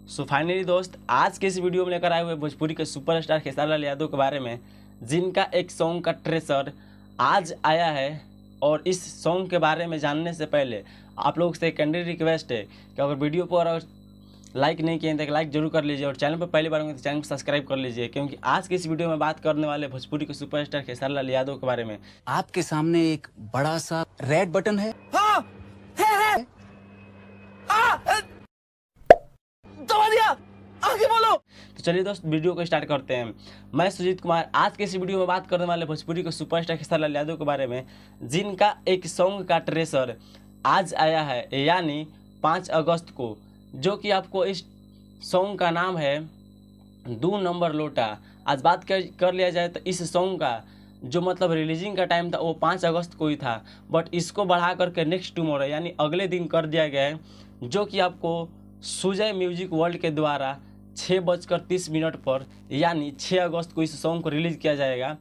So finally दोस्त, आज के इस वीडियो में लेकर आए हुए भोजपुरी के सुपरस्टार खेसारी लाल यादव के बारे में, जिनका एक सॉन्ग का ट्रेलर आज आया है। और इस सॉन्ग के बारे में जानने से पहले आप लोग से एक कैंडी रिक्वेस्ट है कि अगर वीडियो को अगर लाइक नहीं किए तो लाइक जरूर कर लीजिए और चैनल पर पहली बार होंगे तो चैनल को सब्सक्राइब कर लीजिए, क्योंकि आज की इस वीडियो में बात करने वाले भोजपुरी के सुपरस्टार खेसारी लाल यादव के बारे में। आपके सामने एक बड़ा सा रेड बटन है। दबा दिया, आगे बोलो। तो चलिए दोस्त, वीडियो को स्टार्ट करते हैं। मैं सुजीत कुमार आज के इस वीडियो में बात करने वाले भोजपुरी के सुपरस्टार खेसारी लाल यादव के बारे में, जिनका एक सॉन्ग का ट्रेलर आज आया है, यानी 5 अगस्त को, जो कि आपको इस सॉन्ग का नाम है 2 नंबर लोटा। आज बात कर लिया जाए तो इस सॉन्ग का जो मतलब रिलीजिंग का टाइम था वो 5 अगस्त को ही था, बट इसको बढ़ा करके नेक्स्ट टुमारो यानी अगले दिन कर दिया गया है, जो कि आपको सुजय म्यूजिक वर्ल्ड के द्वारा 6:30 पर यानी 6 अगस्त को इस सॉन्ग को रिलीज किया जाएगा।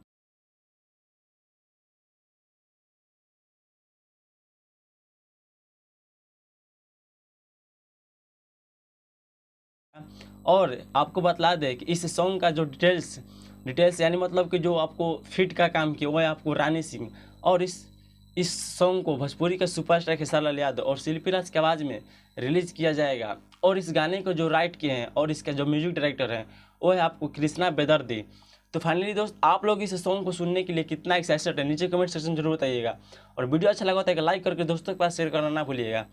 और आपको बतला दें कि इस सॉन्ग का जो डिटेल्स यानी मतलब कि जो आपको फिट का काम किया वो है आपको रानी सिंह। और इस सॉन्ग को भोजपुरी के सुपरस्टार खेसारी लाल यादव और शिल्पी राज की आवाज़ में रिलीज किया जाएगा। और इस गाने को जो राइट किए हैं और इसका जो म्यूजिक डायरेक्टर है वो है आपको कृष्णा बेदर्दी। तो फाइनली दोस्त, आप लोग इस सॉन्ग को सुनने के लिए कितना एक्साइटेड है नीचे कमेंट सेक्शन जरूर बताइएगा। और वीडियो अच्छा लगा तो एक लाइक करके दोस्तों के पास शेयर करना ना भूलिएगा।